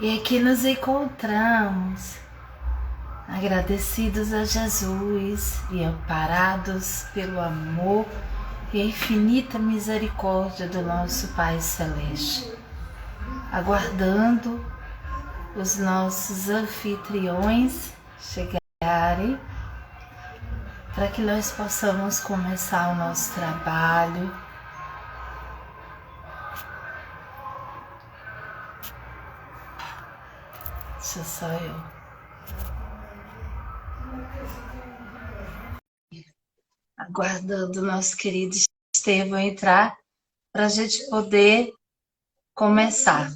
E aqui nos encontramos, agradecidos a Jesus e amparados pelo amor e a infinita misericórdia do nosso Pai Celeste, aguardando os nossos anfitriões chegarem para que nós possamos começar o nosso trabalho. Deixa só eu. Aguardando o nosso querido Estevão entrar para a gente poder começar.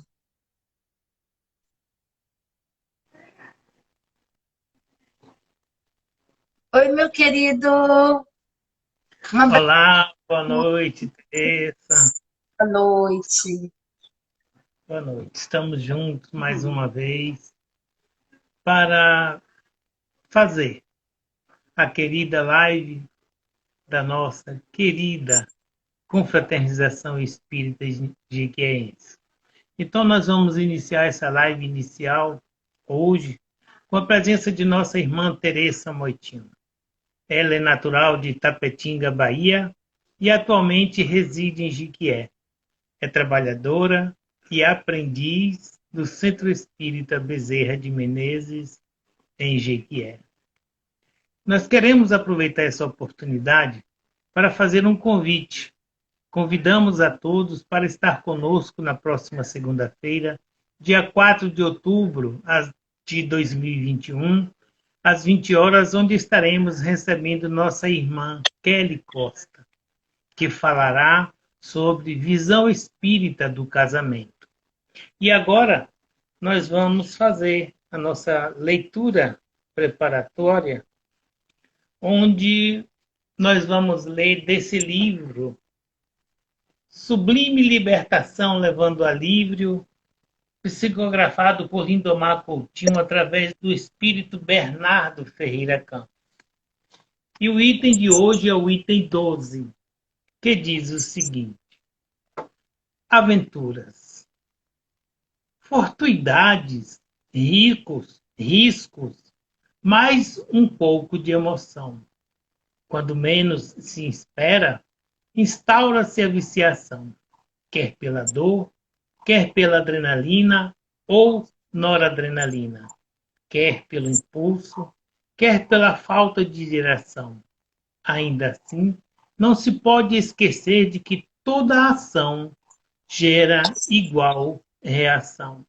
Oi, meu querido. Olá, boa noite, Teresa. Boa noite. Boa noite. Estamos juntos mais uma vez para fazer a querida live da nossa querida Confraternização Espírita Jequiéense. Então, nós vamos iniciar essa live inicial hoje com a presença de nossa irmã Teresa Moitino. Ela é natural de Tapetinga, Bahia, e atualmente reside em Jequié. É trabalhadora e aprendiz do Centro Espírita Bezerra de Menezes, em Jequié. Nós queremos aproveitar essa oportunidade para fazer um convite. Convidamos a todos para estar conosco na próxima segunda-feira, dia 4 de outubro de 2021, às 20 horas, onde estaremos recebendo nossa irmã Kelly Costa, que falará sobre visão espírita do casamento. E agora nós vamos fazer a nossa leitura preparatória, onde nós vamos ler desse livro, Sublime Libertação Levando Alívio, psicografado por Lindomar Coutinho através do espírito Bernardo Ferreira Campos. E o item de hoje é o item 12, que diz o seguinte: aventuras, fortuidades, riscos, mais um pouco de emoção. Quando menos se espera, instaura-se a viciação, quer pela dor, quer pela adrenalina ou noradrenalina, quer pelo impulso, quer pela falta de direção. Ainda assim, não se pode esquecer de que toda ação gera igual reação.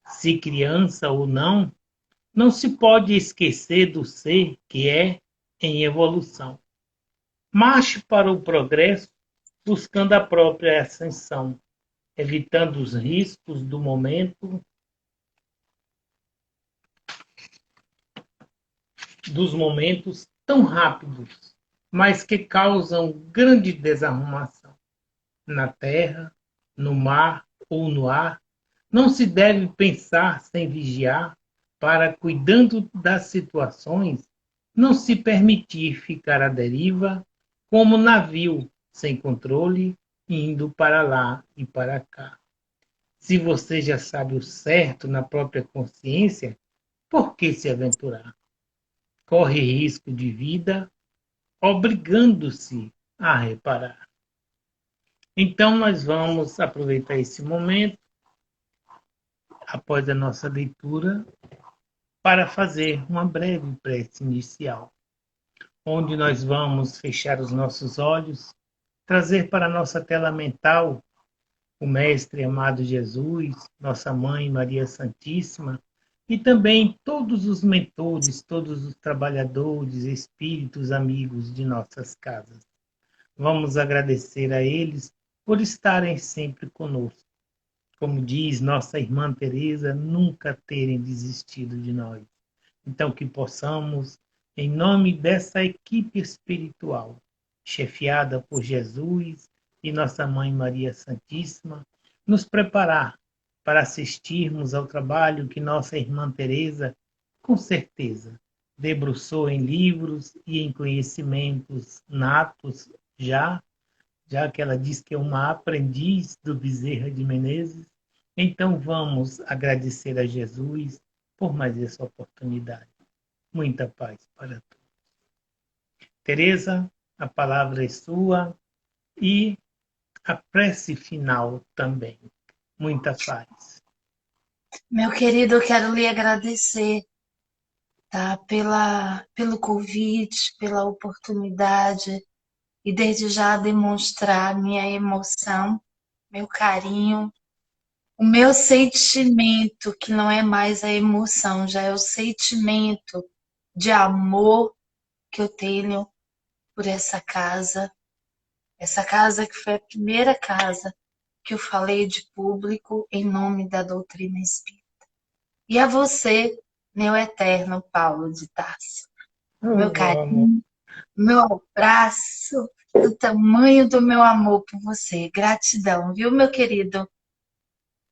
Se criança ou não, não se pode esquecer do ser que é em evolução. Marche para o progresso, buscando a própria ascensão, evitando os riscos do momento, dos momentos tão rápidos, mas que causam grande desarrumação. Na terra, no mar ou no ar, não se deve pensar sem vigiar, para, cuidando das situações, não se permitir ficar à deriva, como navio sem controle, indo para lá e para cá. Se você já sabe o certo na própria consciência, por que se aventurar? Corre risco de vida, obrigando-se a reparar. Então, nós vamos aproveitar esse momento, após a nossa leitura, para fazer uma breve prece inicial, onde nós vamos fechar os nossos olhos, trazer para a nossa tela mental o Mestre amado Jesus, nossa Mãe Maria Santíssima, e também todos os mentores, todos os trabalhadores, espíritos, amigos de nossas casas. Vamos agradecer a eles por estarem sempre conosco. Como diz nossa irmã Teresa, nunca terem desistido de nós. Então, que possamos, em nome dessa equipe espiritual, chefiada por Jesus e Nossa Mãe Maria Santíssima, nos preparar para assistirmos ao trabalho que nossa irmã Teresa, com certeza, debruçou em livros e em conhecimentos natos já que ela diz que é uma aprendiz do Bezerra de Menezes, Então vamos agradecer a Jesus por mais essa oportunidade. Muita paz para todos. Teresa, a palavra é sua e a prece final também. Muita paz. Meu querido, eu quero lhe agradecer, tá? Pelo convite, pela oportunidade e desde já demonstrar minha emoção, meu carinho, o meu sentimento, que não é mais a emoção, já é o sentimento de amor que eu tenho por essa casa que foi a primeira casa que eu falei de público em nome da doutrina espírita. E a você, meu eterno Paulo de Tarso, meu Vamos. carinho, meu abraço, o tamanho do meu amor por você. Gratidão, viu, meu querido?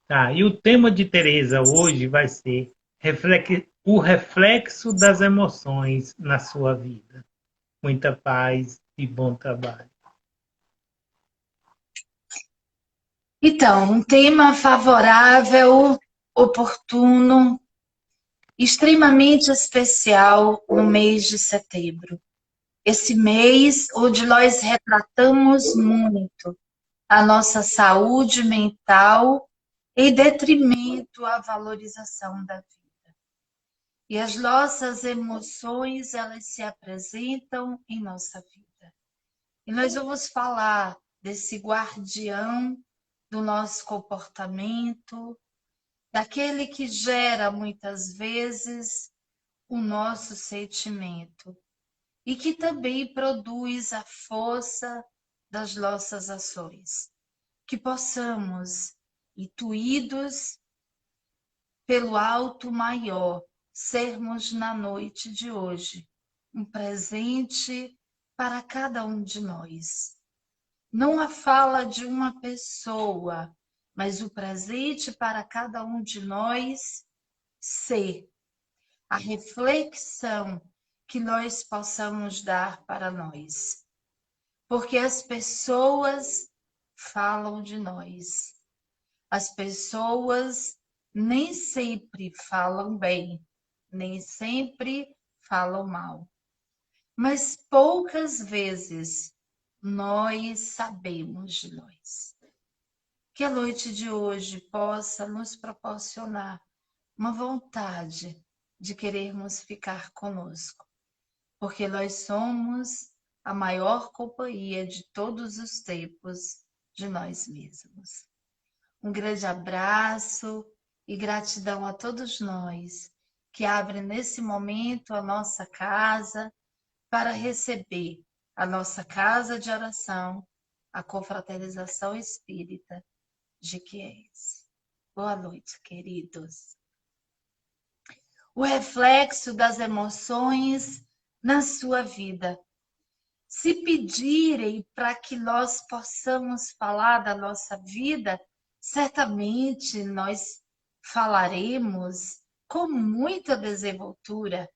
Tá, e o tema de Teresa hoje vai ser o reflexo das emoções na sua vida. Muita paz e bom trabalho. Então, um tema favorável, oportuno, extremamente especial no mês de setembro. Esse mês onde nós retratamos muito a nossa saúde mental em detrimento à valorização da vida. E as nossas emoções, elas se apresentam em nossa vida. E nós vamos falar desse guardião do nosso comportamento, daquele que gera muitas vezes o nosso sentimento e que também produz a força das nossas ações. Que possamos, intuídos pelo alto maior, sermos na noite de hoje um presente para cada um de nós. Não a fala de uma pessoa, mas o presente para cada um de nós ser a reflexão que nós possamos dar para nós. Porque as pessoas falam de nós. As pessoas nem sempre falam bem, nem sempre falam mal. Mas poucas vezes nós sabemos de nós. Que a noite de hoje possa nos proporcionar uma vontade de querermos ficar conosco, porque nós somos a maior companhia de todos os tempos de nós mesmos. Um grande abraço e gratidão a todos nós que abrem nesse momento a nossa casa para receber a nossa casa de oração, a confraternização espírita de Quies. Boa noite, queridos. O reflexo das emoções na sua vida. Se pedirem para que nós possamos falar da nossa vida, certamente nós falaremos com muita desenvoltura,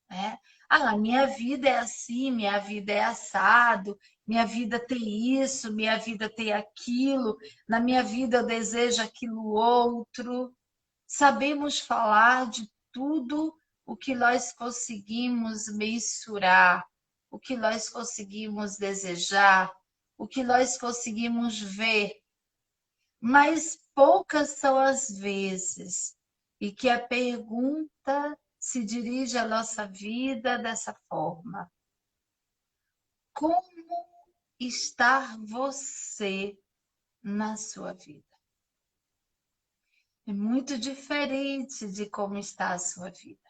né? Ah, minha vida é assim, minha vida é assado, minha vida tem isso, minha vida tem aquilo, na minha vida eu desejo aquilo outro. Sabemos falar de tudo o que nós conseguimos mensurar, o que nós conseguimos desejar, o que nós conseguimos ver, mas poucas são as vezes e que a pergunta se dirige à nossa vida dessa forma: como está você na sua vida? É muito diferente de como está a sua vida.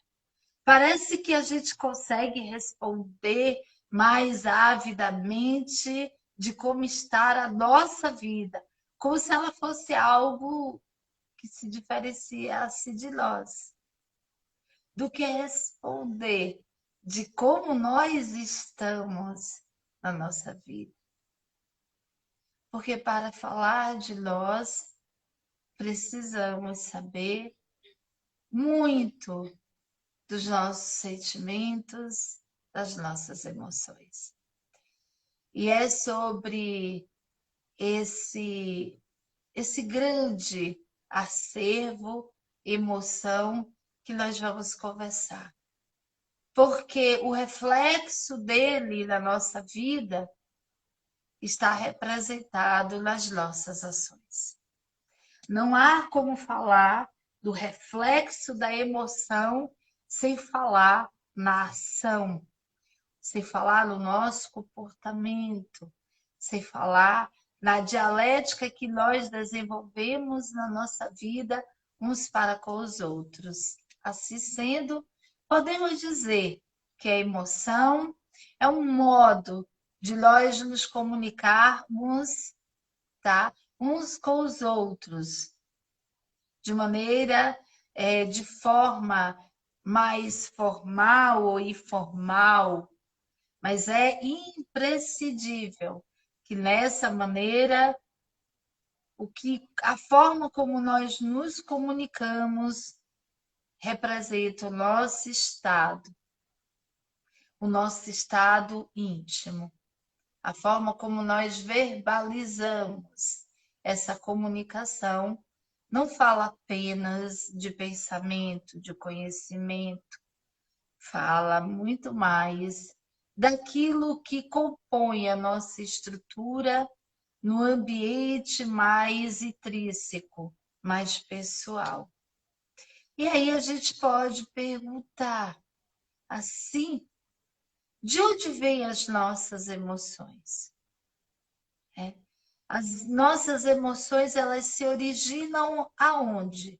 Parece que a gente consegue responder mais avidamente de como está a nossa vida, como se ela fosse algo que se diferenciasse de nós, do que responder de como nós estamos na nossa vida. Porque para falar de nós, precisamos saber muito dos nossos sentimentos, das nossas emoções. E é sobre esse grande acervo, emoção que nós vamos conversar. Porque o reflexo dele na nossa vida está representado nas nossas ações. Não há como falar do reflexo da emoção sem falar na ação, sem falar no nosso comportamento, sem falar na dialética que nós desenvolvemos na nossa vida uns para com os outros. Assim sendo, podemos dizer que a emoção é um modo de nós nos comunicarmos, tá? Uns com os outros, de maneira, de forma mais formal ou informal, mas é imprescindível que nessa maneira a forma como nós nos comunicamos representa o nosso estado íntimo, a forma como nós verbalizamos essa comunicação não fala apenas de pensamento, de conhecimento, fala muito mais daquilo que compõe a nossa estrutura no ambiente mais intrínseco, mais pessoal. E aí a gente pode perguntar assim, de onde vêm as nossas emoções? As nossas emoções, elas se originam aonde?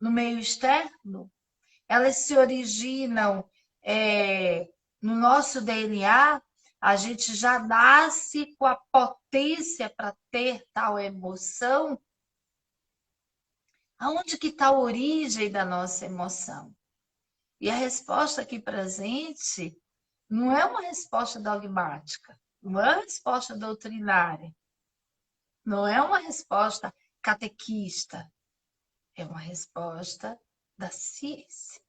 No meio externo? Elas se originam no nosso DNA? A gente já nasce com a potência para ter tal emoção? Aonde que está a origem da nossa emoção? E a resposta aqui presente não é uma resposta dogmática, não é uma resposta doutrinária, não é uma resposta catequista, é uma resposta da ciência.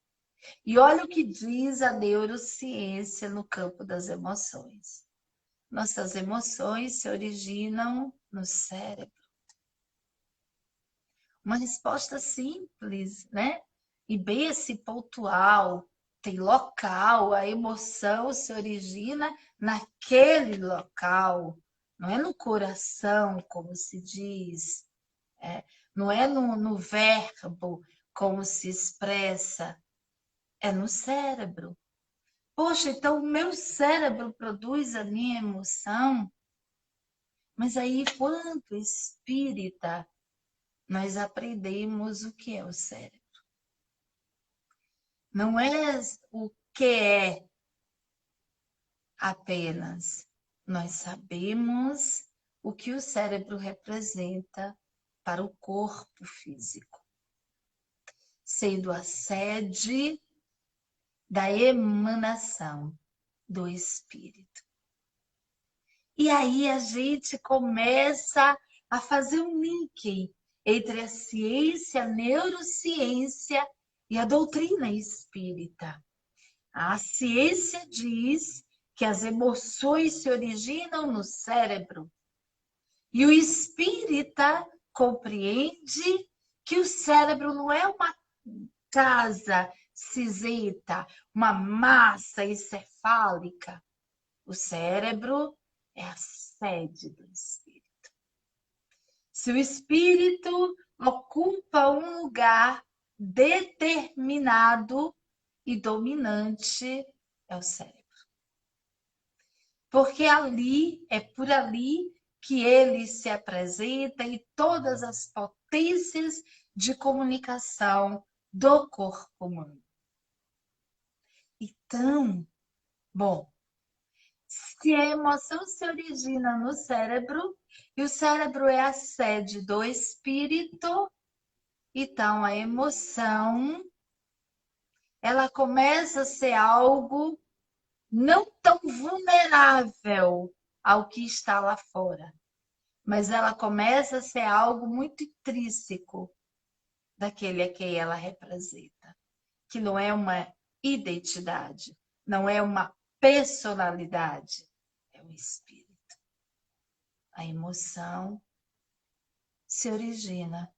E olha o que diz a neurociência no campo das emoções. Nossas emoções se originam no cérebro. Uma resposta simples, né? E bem assim, pontual, tem local, a emoção se origina naquele local, não é no coração, como se diz, não é no verbo, como se expressa, é no cérebro. Poxa, então o meu cérebro produz a minha emoção, mas aí, quanto espírita, nós aprendemos o que é o cérebro. Não é o que é apenas. Nós sabemos o que o cérebro representa para o corpo físico, sendo a sede da emanação do espírito. E aí a gente começa a fazer um link entre a ciência, a neurociência e a doutrina espírita. A ciência diz que as emoções se originam no cérebro. E o espírita compreende que o cérebro não é uma casa cinzenta, uma massa encefálica. O cérebro é a sede do espírito. Se o espírito ocupa um lugar determinado e dominante, é o cérebro. Porque ali, é por ali que ele se apresenta e todas as potências de comunicação do corpo humano. Então, bom, se a emoção se origina no cérebro, e o cérebro é a sede do espírito, então a emoção, ela começa a ser algo não tão vulnerável ao que está lá fora, mas ela começa a ser algo muito intrínseco daquele a quem ela representa, que não é uma identidade, não é uma personalidade, é um espírito. A emoção se origina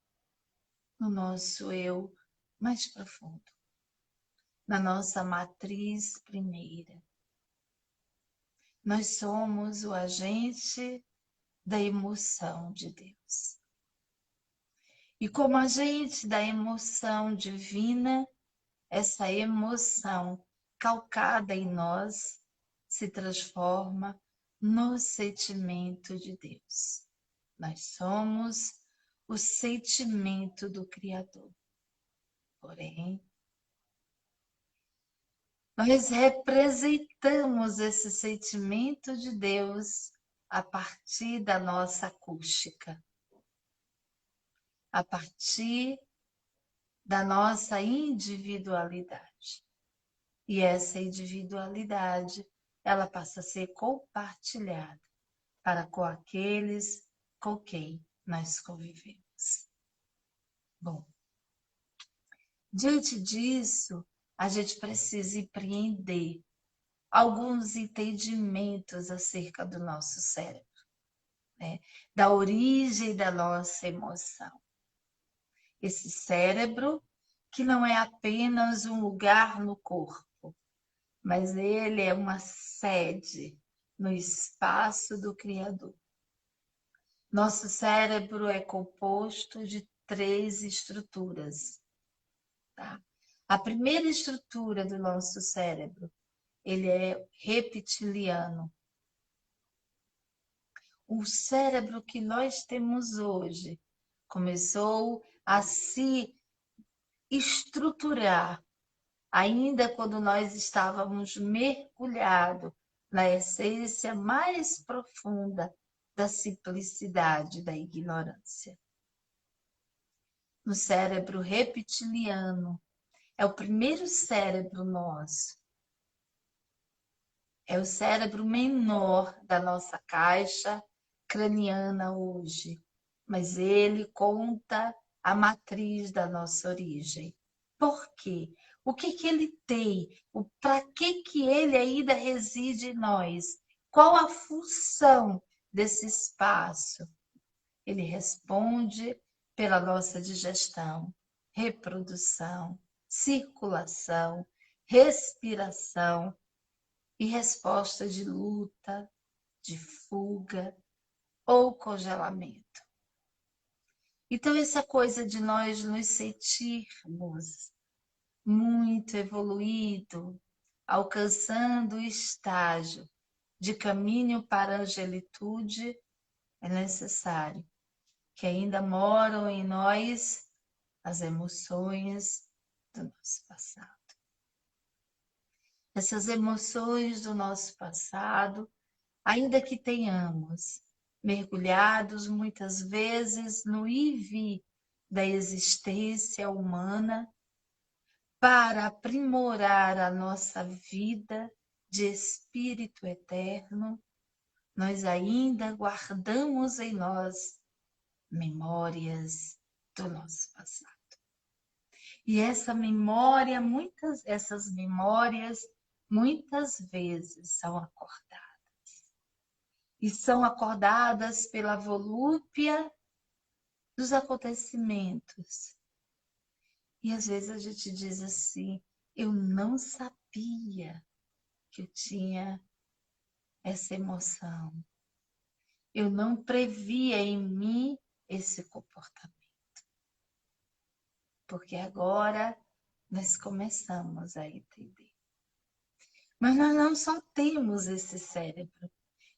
no nosso eu mais profundo, na nossa matriz primeira. Nós somos o agente da emoção de Deus. E como agente da emoção divina, essa emoção calcada em nós se transforma no sentimento de Deus. Nós somos o sentimento do Criador. Porém, nós representamos esse sentimento de Deus a partir da nossa acústica, a partir da nossa individualidade. E essa individualidade, ela passa a ser compartilhada para com aqueles com quem nós convivemos. Bom, diante disso, a gente precisa empreender alguns entendimentos acerca do nosso cérebro, né? Da origem da nossa emoção. Esse cérebro que não é apenas um lugar no corpo, mas ele é uma sede no espaço do Criador. Nosso cérebro é composto de 3 estruturas. Tá? A primeira estrutura do nosso cérebro, ele é reptiliano. O cérebro que nós temos hoje começou a se estruturar ainda quando nós estávamos mergulhados na essência mais profunda da simplicidade da ignorância. No cérebro reptiliano, é o primeiro cérebro nosso. É o cérebro menor da nossa caixa craniana hoje, mas ele conta a matriz da nossa origem. Por quê? O que ele tem? Para que ele ainda reside em nós? Qual a função desse espaço? Ele responde pela nossa digestão, reprodução, circulação, respiração e resposta de luta, de fuga ou congelamento. Então, essa coisa de nós nos sentirmos muito evoluído, alcançando o estágio de caminho para a angelitude, é necessário que ainda moram em nós as emoções do nosso passado. Essas emoções do nosso passado, ainda que tenhamos mergulhados muitas vezes no ir e vir da existência humana, para aprimorar a nossa vida de espírito eterno, nós ainda guardamos em nós memórias do nosso passado. E essas memórias, muitas vezes são acordadas. E são acordadas pela volúpia dos acontecimentos. E às vezes a gente diz assim, eu não sabia que eu tinha essa emoção. Eu não previa em mim esse comportamento. Porque agora nós começamos a entender. Mas nós não só temos esse cérebro.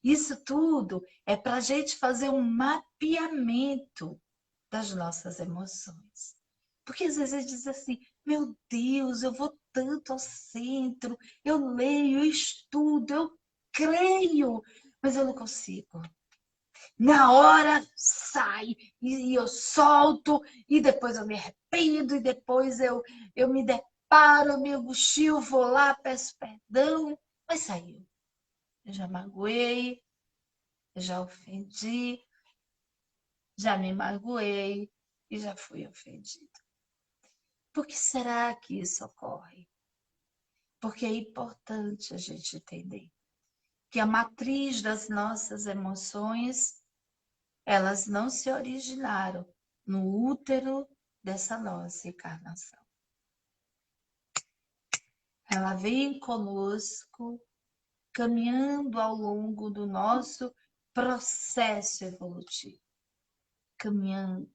Isso tudo é para a gente fazer um mapeamento das nossas emoções. Porque às vezes a gente diz assim, meu Deus, eu vou tanto ao centro, eu leio, eu estudo, eu creio, mas eu não consigo. Na hora sai, e eu solto, e depois eu me arrependo, e depois eu me deparo, eu me angustio, vou lá, peço perdão, mas saiu. Eu já magoei, eu já ofendi, já me magoei e já fui ofendido. Por que será que isso ocorre? Porque é importante a gente entender que a matriz das nossas emoções, elas não se originaram no útero dessa nossa encarnação. Ela vem conosco, caminhando ao longo do nosso processo evolutivo, caminhando,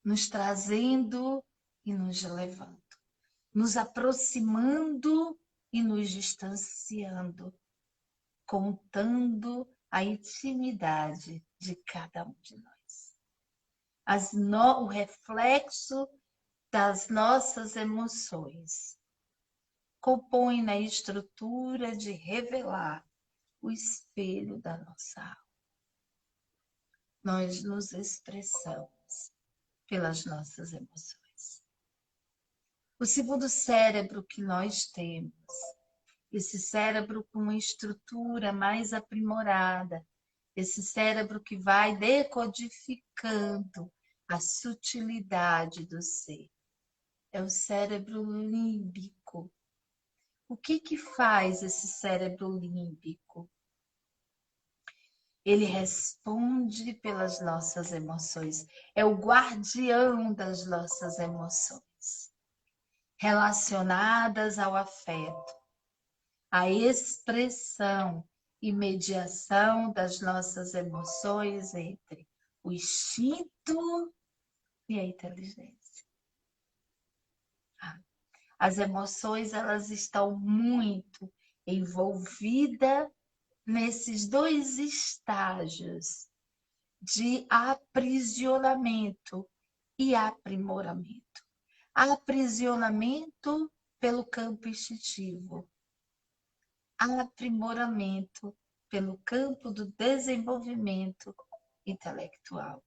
nos trazendo e nos levando, nos aproximando e nos distanciando, contando a intimidade de cada um de nós. O reflexo das nossas emoções compõe na estrutura de revelar o espelho da nossa alma. Nós nos expressamos pelas nossas emoções. O segundo cérebro que nós temos, esse cérebro com uma estrutura mais aprimorada, esse cérebro que vai decodificando a sutilidade do ser, é o cérebro límbico. O que faz esse cérebro límbico? Ele responde pelas nossas emoções, é o guardião das nossas emoções, relacionadas ao afeto, à expressão e mediação das nossas emoções entre o instinto e a inteligência. As emoções, elas estão muito envolvidas nesses dois estágios de aprisionamento e aprimoramento. Aprisionamento pelo campo instintivo, aprimoramento pelo campo do desenvolvimento intelectual,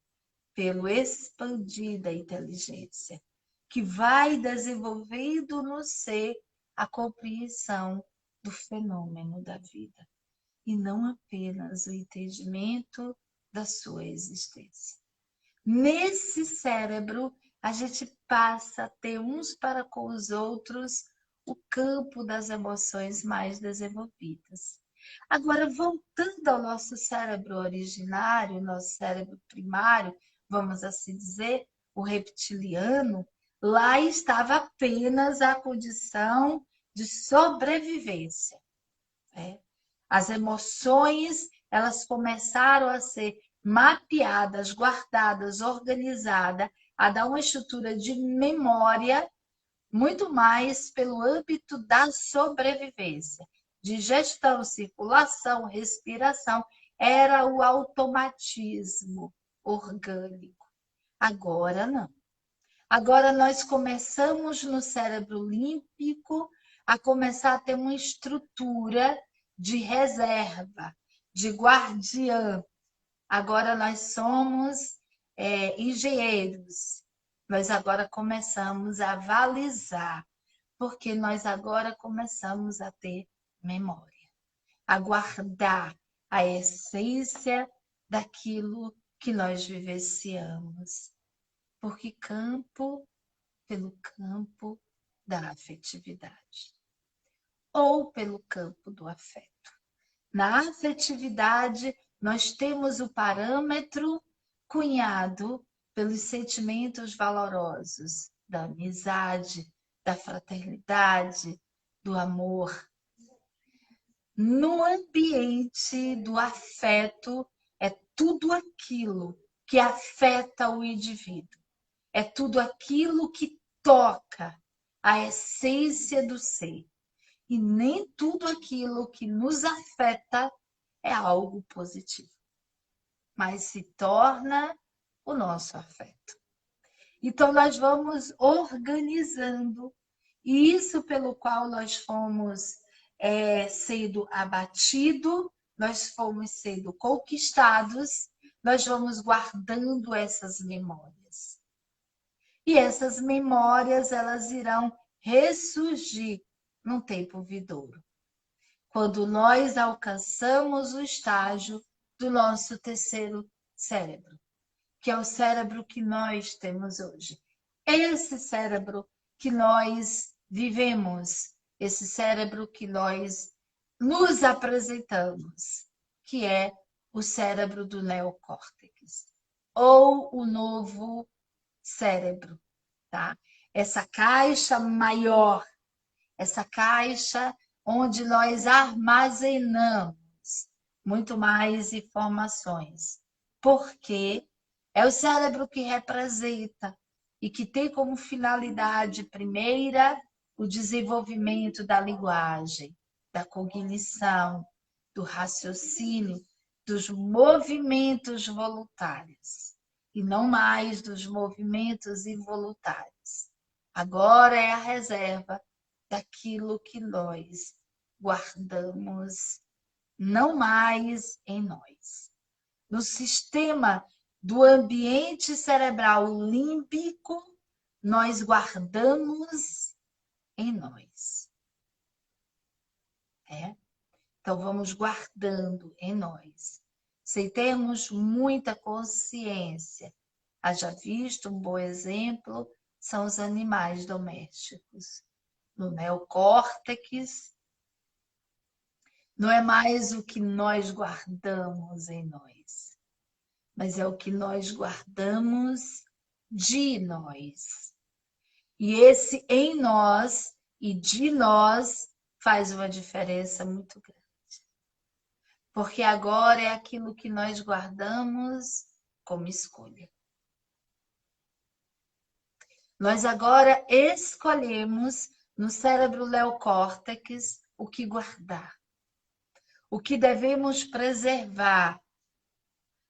pelo expandir da inteligência, que vai desenvolvendo no ser a compreensão do fenômeno da vida, e não apenas o entendimento da sua existência. Nesse cérebro, a gente passa a ter uns para com os outros o campo das emoções mais desenvolvidas. Agora, voltando ao nosso cérebro originário, nosso cérebro primário, vamos assim dizer, o reptiliano, lá estava apenas a condição de sobrevivência. As emoções, elas começaram a ser mapeadas, guardadas, organizadas, a dar uma estrutura de memória muito mais pelo âmbito da sobrevivência. Digestão, circulação, respiração, era o automatismo orgânico. Agora não. Agora nós começamos no cérebro límbico a começar a ter uma estrutura de reserva, de guardiã. Agora nós somos engenheiros. Nós agora começamos a avalizar, porque nós agora começamos a ter memória, a guardar a essência daquilo que nós vivenciamos. Porque pelo campo da afetividade, ou pelo campo do afeto. Na afetividade, nós temos o parâmetro cunhado pelos sentimentos valorosos da amizade, da fraternidade, do amor. No ambiente do afeto, é tudo aquilo que afeta o indivíduo. É tudo aquilo que toca a essência do ser. E nem tudo aquilo que nos afeta é algo positivo, mas se torna o nosso afeto. Então, nós vamos organizando, e isso pelo qual nós fomos sendo abatidos, nós fomos sendo conquistados, nós vamos guardando essas memórias. E essas memórias, elas irão ressurgir num tempo vindouro, quando nós alcançamos o estágio do nosso terceiro cérebro, que é o cérebro que nós temos hoje. Esse cérebro que nós vivemos, esse cérebro que nós nos apresentamos, que é o cérebro do neocórtex, ou o novo cérebro, tá? Essa caixa maior, essa caixa onde nós armazenamos muito mais informações. Porque é o cérebro que representa e que tem como finalidade primeira o desenvolvimento da linguagem, da cognição, do raciocínio, dos movimentos voluntários, e não mais dos movimentos involuntários. Agora é a reserva daquilo que nós guardamos, não mais em nós. No sistema do ambiente cerebral límbico, nós guardamos em nós. Então, vamos guardando em nós, sem termos muita consciência. Haja visto, um bom exemplo são os animais domésticos. No neocórtex, não é mais o que nós guardamos em nós, mas é o que nós guardamos de nós. E esse em nós e de nós faz uma diferença muito grande. Porque agora é aquilo que nós guardamos como escolha. Nós agora escolhemos no cérebro neocórtex o que guardar, o que devemos preservar,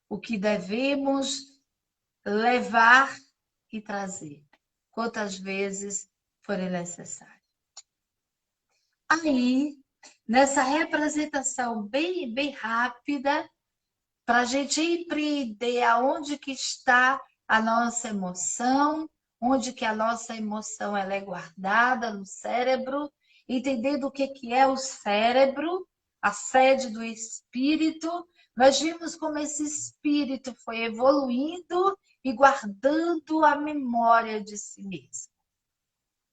o que devemos levar e trazer, quantas vezes forem necessário. Aí, nessa representação bem rápida, para a gente empreender aonde que está a nossa emoção, onde que a nossa emoção ela é guardada no cérebro, entendendo o que é o cérebro, a sede do espírito. Nós vimos como esse espírito foi evoluindo e guardando a memória de si mesmo,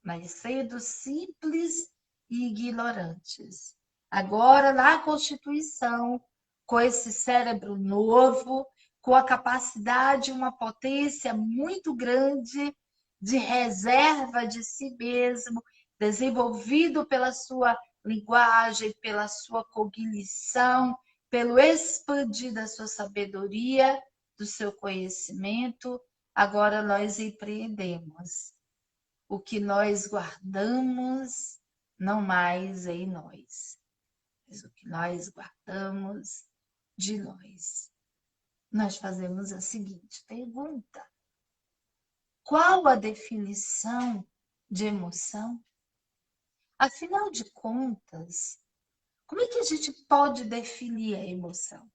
nascendo simples e ignorantes. Agora, na Constituição, com esse cérebro novo, com a capacidade, uma potência muito grande de reserva de si mesmo, desenvolvido pela sua linguagem, pela sua cognição, pelo expandir da sua sabedoria, do seu conhecimento, agora nós empreendemos o que nós guardamos, não mais em nós, mas o que nós guardamos de nós. Nós fazemos a seguinte pergunta: qual a definição de emoção? Afinal de contas, como é que a gente pode definir a emoção?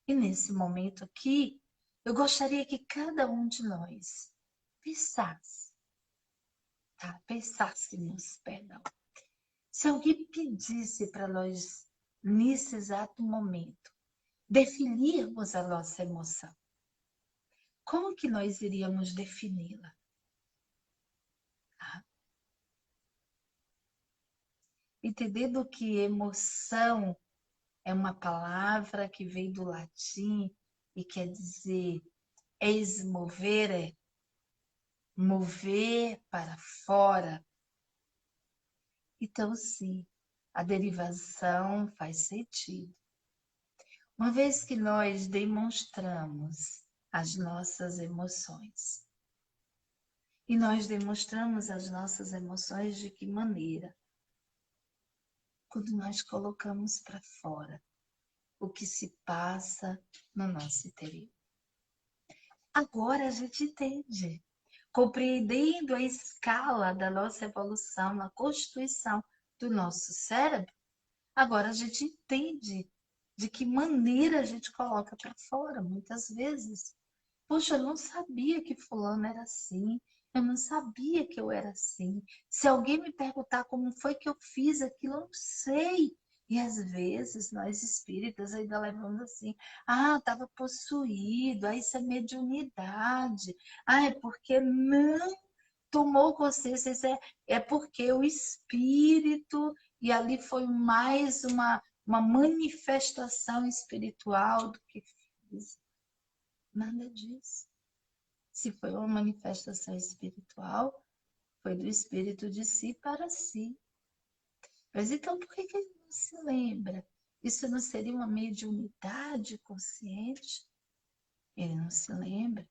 E nesse momento aqui, eu gostaria que cada um de nós pensasse, tá? Pensássemos, perdão. Se alguém pedisse para nós, nesse exato momento, definirmos a nossa emoção, como que nós iríamos defini-la? Tá? Entendendo que emoção é uma palavra que vem do latim e quer dizer exmovere, mover para fora. Então, sim, a derivação faz sentido. Uma vez que nós demonstramos as nossas emoções. E nós demonstramos as nossas emoções de que maneira? Quando nós colocamos para fora o que se passa no nosso interior. Agora a gente entende, compreendendo a escala da nossa evolução, a constituição do nosso cérebro, agora a gente entende de que maneira a gente coloca para fora, muitas vezes. Poxa, eu não sabia que fulano era assim, eu não sabia que eu era assim. Se alguém me perguntar como foi que eu fiz aquilo, eu não sei. E às vezes nós espíritas ainda levamos assim, estava possuído, isso é mediunidade, é porque não tomou consciência, é porque o espírito, e ali foi mais uma manifestação espiritual do que física. Nada disso. Se foi uma manifestação espiritual, foi do espírito de si para si. Mas então, por que ele não se lembra? Isso não seria uma mediunidade consciente? Ele não se lembra,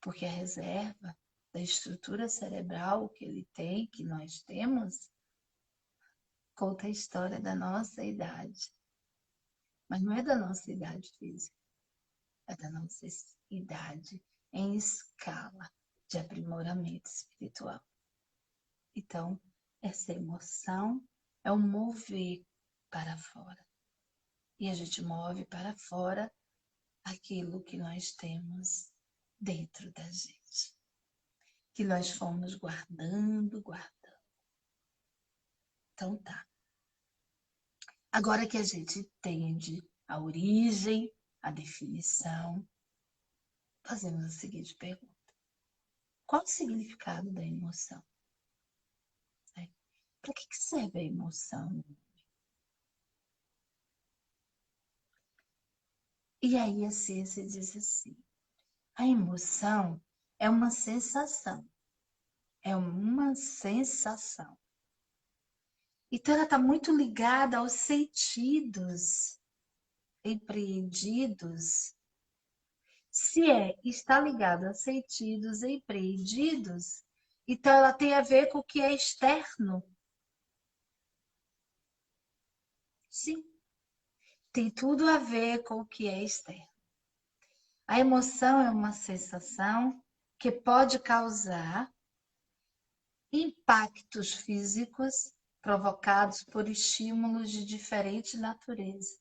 porque a reserva da estrutura cerebral que ele tem, que nós temos, conta a história da nossa idade. Mas não é da nossa idade física, é da nossa idade em escala de aprimoramento espiritual. Então, essa emoção é um mover para fora. E a gente move para fora aquilo que nós temos dentro da gente. Que nós fomos guardando. Então tá. Agora que a gente entende a origem, a definição, fazemos a seguinte pergunta. Qual o significado da emoção? Para que serve a emoção? E aí a ciência diz assim, a emoção é uma sensação. É uma sensação. Então ela está muito ligada aos sentidos empreendidos. Se está ligada a sentidos empreendidos, então ela tem a ver com o que é externo. Sim, tem tudo a ver com o que é externo. A emoção é uma sensação que pode causar impactos físicos provocados por estímulos de diferente natureza.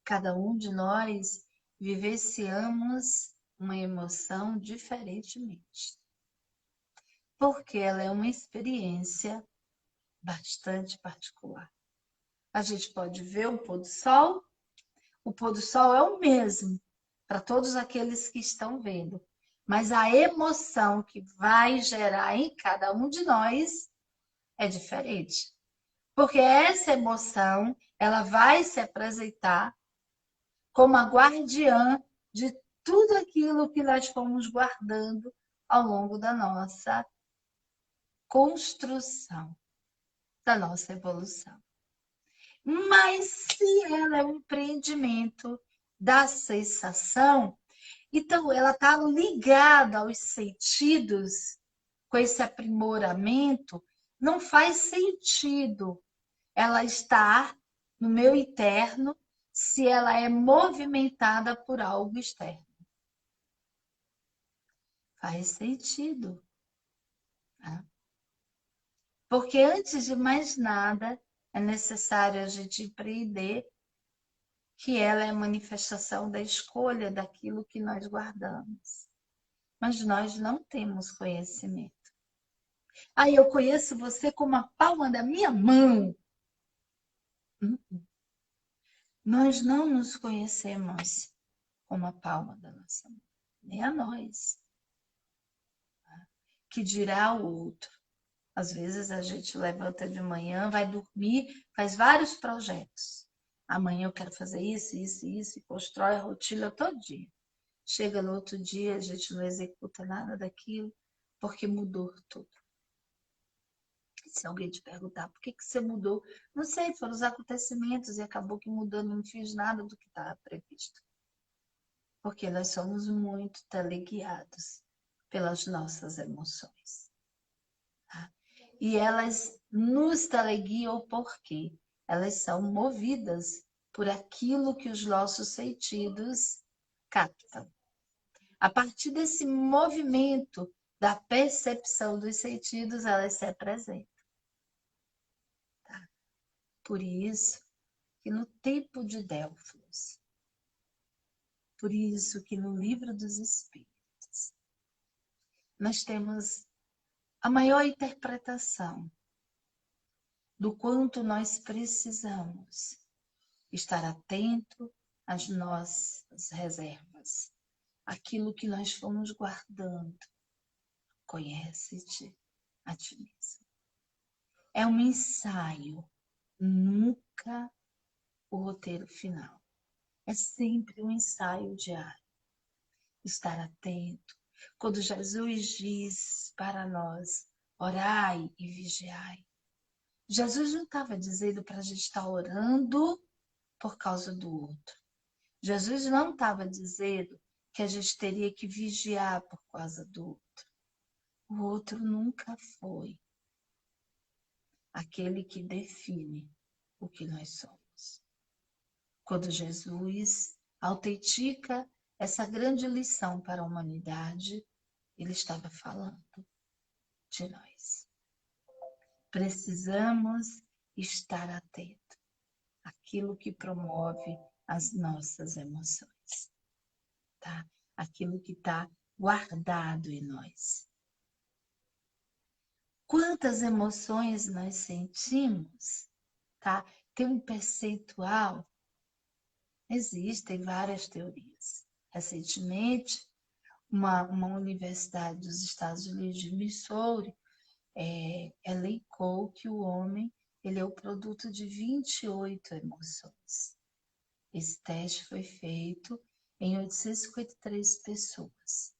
Cada um de nós vivenciamos uma emoção diferentemente, porque ela é uma experiência bastante particular. A gente pode ver o pôr do sol é o mesmo para todos aqueles que estão vendo, mas a emoção que vai gerar em cada um de nós é diferente. Porque essa emoção, ela vai se apresentar como a guardiã de tudo aquilo que nós fomos guardando ao longo da nossa construção, da nossa evolução. Mas se ela é um empreendimento da sensação, então ela está ligada aos sentidos, com esse aprimoramento, não faz sentido ela estar no meu interno se ela é movimentada por algo externo. Faz sentido. Tá? Porque antes de mais nada, é necessário a gente empreender que ela é a manifestação da escolha daquilo que nós guardamos. Mas nós não temos conhecimento. Aí eu conheço você como a palma da minha mão. Nós não nos conhecemos como a palma da nossa mão, nem a nós. Que dirá o outro. Às vezes a gente levanta de manhã, vai dormir, faz vários projetos. Amanhã eu quero fazer isso, e constrói a rotina todo dia. Chega no outro dia, a gente não executa nada daquilo, porque mudou tudo. Se alguém te perguntar por que você mudou, não sei, foram os acontecimentos e acabou que mudou, não fiz nada do que estava previsto. Porque nós somos muito teleguiados pelas nossas emoções. Tá? E elas nos teleguiam por quê? Elas são movidas por aquilo que os nossos sentidos captam. A partir desse movimento da percepção dos sentidos, elas se apresentam. Tá? Por isso que no tempo de Delfos, por isso que no Livro dos Espíritos, nós temos a maior interpretação do quanto nós precisamos estar atento às nossas reservas, aquilo que nós fomos guardando. Conhece-te a ti mesmo. É um ensaio, nunca o roteiro final. É sempre um ensaio diário. estar atento. Quando Jesus diz para nós, orai e vigiai, Jesus não estava dizendo para a gente estar orando por causa do outro. Jesus não estava dizendo que a gente teria que vigiar por causa do outro. O outro nunca foi aquele que define o que nós somos. Quando Jesus autentica essa grande lição para a humanidade, ele estava falando de nós. Precisamos estar atentos àquilo que promove as nossas emoções, tá? Aquilo que está guardado em nós. Quantas emoções nós sentimos, tá? Tem um percentual, existem várias teorias. Recentemente, uma universidade dos Estados Unidos de Missouri elencou que o homem ele é o produto de 28 emoções. Esse teste foi feito em 853 pessoas.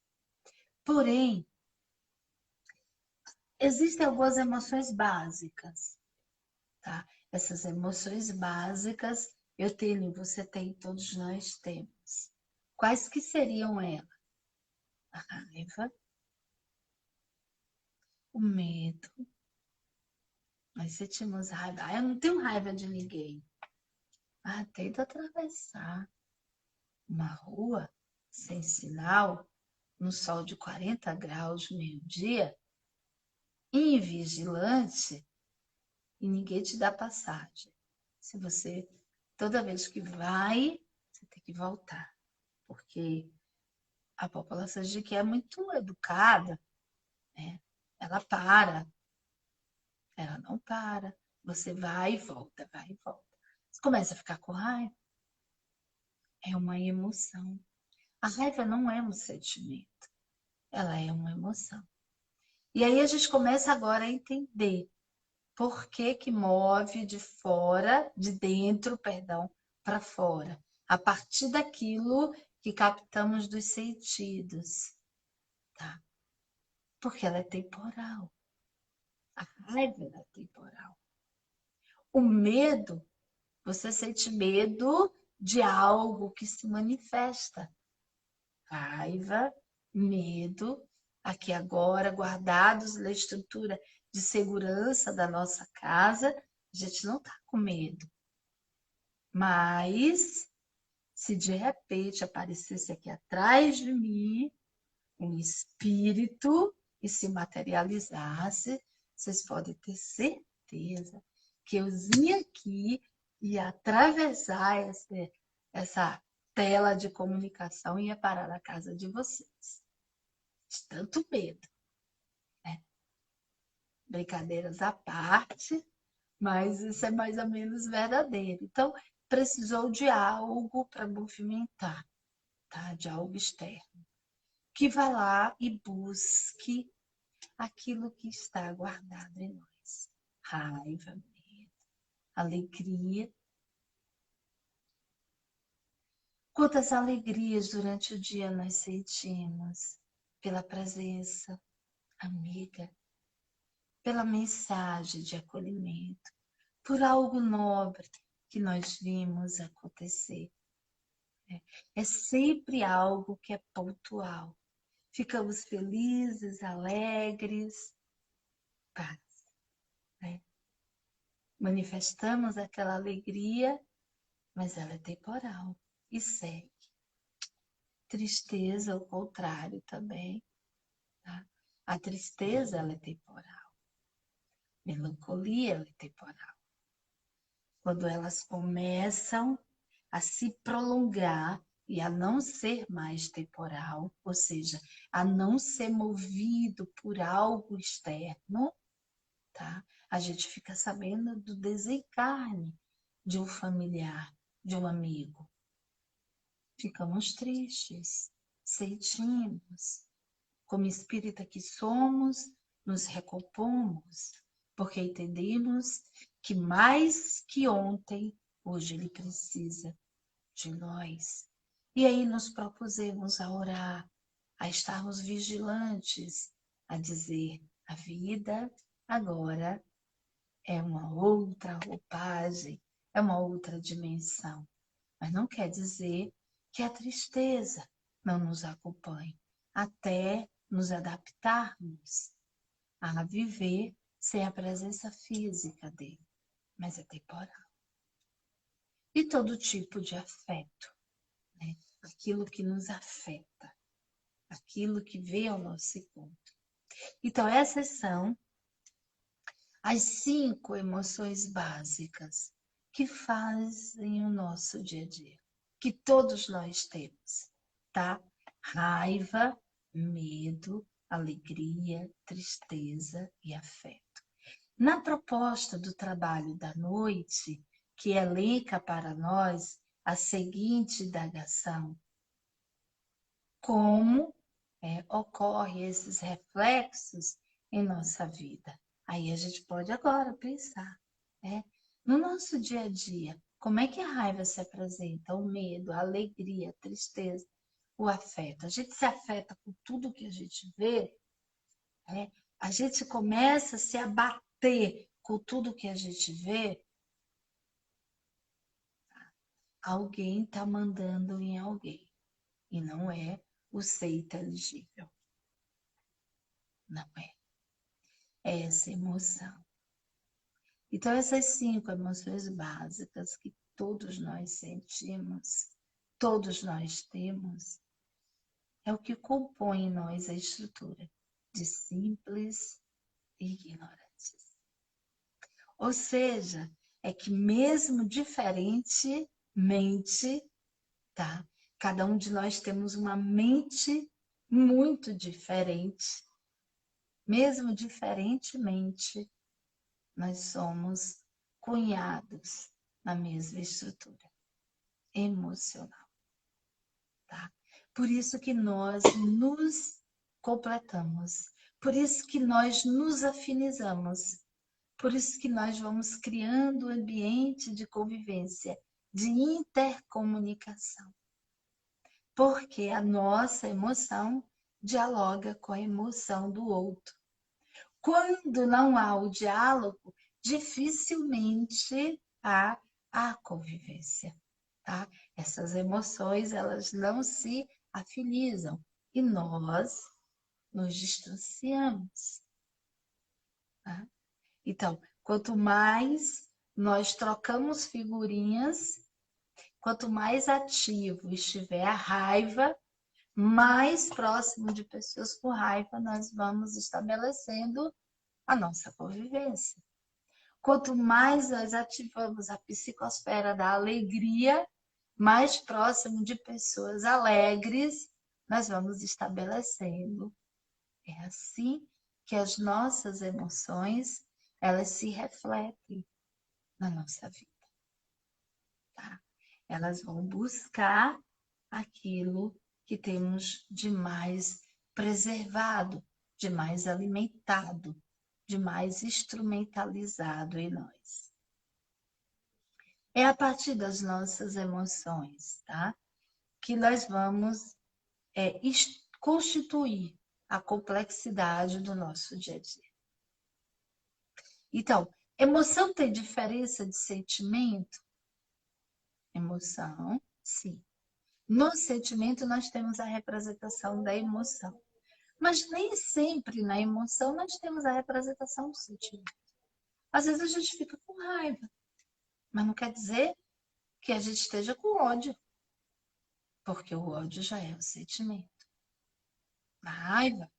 Porém, existem algumas emoções básicas, tá? Essas emoções básicas eu tenho, você tem, todos nós temos. Quais que seriam elas? A raiva, o medo. Nós sentimos raiva. Eu não tenho raiva de ninguém. Tenta atravessar uma rua sem sinal, no sol de 40 graus, meio-dia, invigilante, e ninguém te dá passagem. Se você, toda vez que vai, você tem que voltar. Porque a população de que é muito educada, né? Ela para, ela não para. Você vai e volta, vai e volta. Você começa a ficar com raiva. É uma emoção. A raiva não é um sentimento, ela é uma emoção. E aí a gente começa agora a entender por que que move de fora, de dentro, perdão, para fora. A partir daquilo que captamos dos sentidos, tá? Porque ela é temporal. A raiva é temporal. O medo, você sente medo de algo que se manifesta. Raiva, medo, aqui agora, guardados na estrutura de segurança da nossa casa, a gente não está com medo. Mas, se de repente aparecesse aqui atrás de mim um espírito e se materializasse, vocês podem ter certeza que eu vinha aqui e atravessar essa tela de comunicação e ia parar na casa de vocês. De tanto medo. Né? Brincadeiras à parte, mas isso é mais ou menos verdadeiro. Então, precisou de algo para movimentar, tá? De algo externo. Que vá lá e busque aquilo que está guardado em nós. Raiva, medo, alegria. Quantas alegrias durante o dia nós sentimos pela presença amiga, pela mensagem de acolhimento, por algo nobre que nós vimos acontecer. É sempre algo que é pontual. Ficamos felizes, alegres, paz. Né? Manifestamos aquela alegria, mas ela é temporal e segue. Tristeza, ao contrário também. Tá? A tristeza, ela é temporal. Melancolia, ela é temporal. Quando elas começam a se prolongar e a não ser mais temporal, ou seja, a não ser movido por algo externo, tá? A gente fica sabendo do desencarne de um familiar, de um amigo. Ficamos tristes, sentimos. Como espírita que somos, nos recompomos, porque entendemos que mais que ontem, hoje ele precisa de nós. E aí nos propusemos a orar, a estarmos vigilantes, a dizer, a vida agora é uma outra roupagem, é uma outra dimensão. Mas não quer dizer que a tristeza não nos acompanhe, até nos adaptarmos a viver sem a presença física dele, mas é temporal. E todo tipo de afeto, né? Aquilo que nos afeta, aquilo que vem ao nosso encontro. Então, essas são as 5 emoções básicas que fazem o nosso dia a dia, que todos nós temos, tá? Raiva, medo, alegria, tristeza e afeto. Na proposta do trabalho da noite, que elenca para nós a seguinte indagação: como ocorrem esses reflexos em nossa vida? Aí a gente pode agora pensar, né? No nosso dia a dia, como é que a raiva se apresenta? O medo, a alegria, a tristeza, o afeto. A gente se afeta com tudo que a gente vê, né? A gente começa a se abater com tudo que a gente vê. Alguém está mandando em alguém e não é o ser inteligível. Não é. É essa emoção. Então, essas 5 emoções básicas que todos nós sentimos, todos nós temos, é o que compõe em nós a estrutura de simples e ignorantes. Ou seja, é que mesmo diferentemente, tá? Cada um de nós temos uma mente muito diferente. Mesmo diferentemente, nós somos cunhados na mesma estrutura emocional, tá? Por isso que nós nos completamos, por isso que nós nos afinizamos, por isso que nós vamos criando um ambiente de convivência, de intercomunicação, porque a nossa emoção dialoga com a emoção do outro. Quando não há o diálogo, dificilmente há a convivência, tá? Essas emoções, elas não se afinizam e nós nos distanciamos, tá? Então, quanto mais nós trocamos figurinhas, quanto mais ativo estiver a raiva, mais próximo de pessoas com raiva nós vamos estabelecendo a nossa convivência. Quanto mais nós ativamos a psicosfera da alegria, mais próximo de pessoas alegres nós vamos estabelecendo. É assim que as nossas emoções, elas se refletem na nossa vida, tá? Elas vão buscar aquilo que temos de mais preservado, de mais alimentado, de mais instrumentalizado em nós. É a partir das nossas emoções, tá? Que nós vamos constituir a complexidade do nosso dia a dia. Então, emoção tem diferença de sentimento? Emoção, sim. No sentimento, nós temos a representação da emoção. Mas nem sempre na emoção nós temos a representação do sentimento. Às vezes a gente fica com raiva, mas não quer dizer que a gente esteja com ódio, porque o ódio já é um sentimento. A raiva,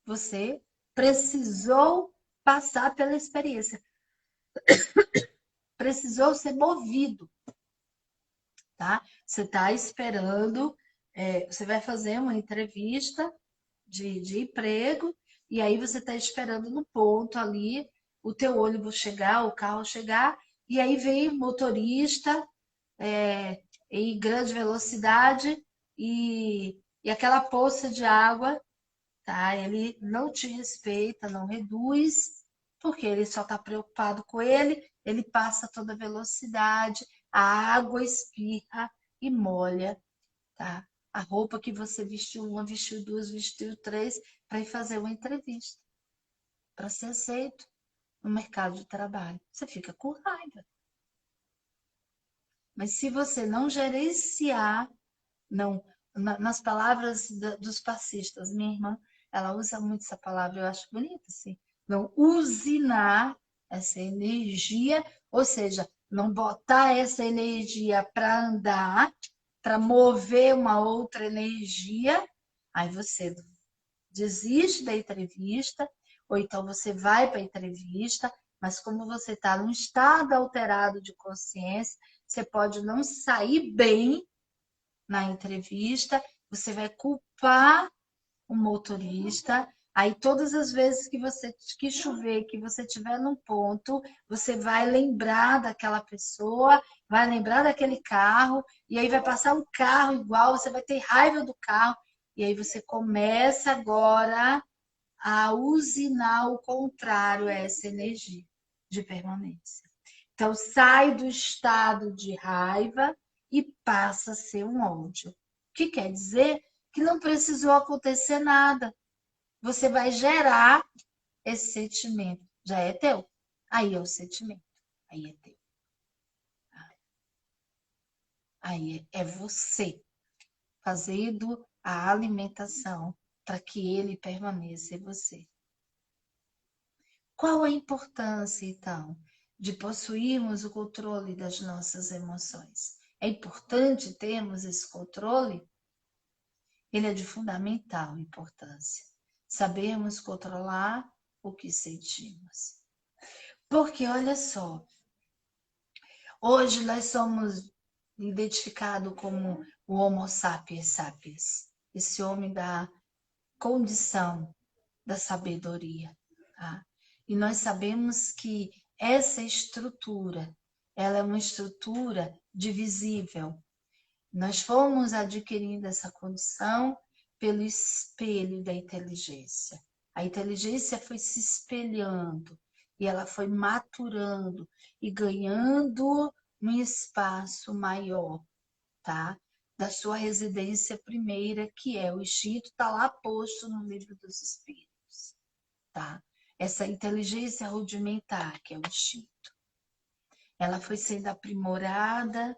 você precisou passar pela experiência, precisou ser movido, tá? Você está esperando, você vai fazer uma entrevista de emprego, e aí você está esperando no ponto ali o teu ônibus chegar, o carro chegar, e aí vem o motorista em grande velocidade e aquela poça de água, tá? Ele não te respeita, não reduz, porque ele só está preocupado com ele, ele passa toda velocidade, a água espirra e molha, tá? a roupa que você vestiu uma, vestiu duas, vestiu três, para ir fazer uma entrevista, para ser aceito no mercado de trabalho. Você fica com raiva. Mas se você não gerenciar, não, nas palavras dos passistas, minha irmã, ela usa muito essa palavra, eu acho bonita, assim. Não usinar essa energia, ou seja, não botar essa energia para andar, para mover uma outra energia, aí você desiste da entrevista, ou então você vai para a entrevista, mas como você está num estado alterado de consciência, você pode não sair bem na entrevista, você vai culpar o motorista. Aí, todas as vezes que chover, que você estiver num ponto, você vai lembrar daquela pessoa, vai lembrar daquele carro, e aí vai passar um carro igual, você vai ter raiva do carro, e aí você começa agora a usinar o contrário a essa energia de permanência. Então, sai do estado de raiva e passa a ser um ódio. O que quer dizer que não precisou acontecer nada. Você vai gerar esse sentimento. Já é teu. Aí é o sentimento. Aí é teu. Aí é você fazendo a alimentação para que ele permaneça em você. Qual a importância, então, de possuirmos o controle das nossas emoções? É importante termos esse controle? Ele é de fundamental importância. Sabermos controlar o que sentimos. Porque, olha só, hoje nós somos identificados como o Homo sapiens sapiens, esse homem da condição da sabedoria. Tá? E nós sabemos que essa estrutura, ela é uma estrutura divisível. Nós fomos adquirindo essa condição pelo espelho da inteligência. A inteligência foi se espelhando e ela foi maturando e ganhando um espaço maior, tá? Da sua residência primeira, que é o instinto, está lá posto no livro dos espíritos, tá? Essa inteligência rudimentar, que é o instinto. Ela foi sendo aprimorada,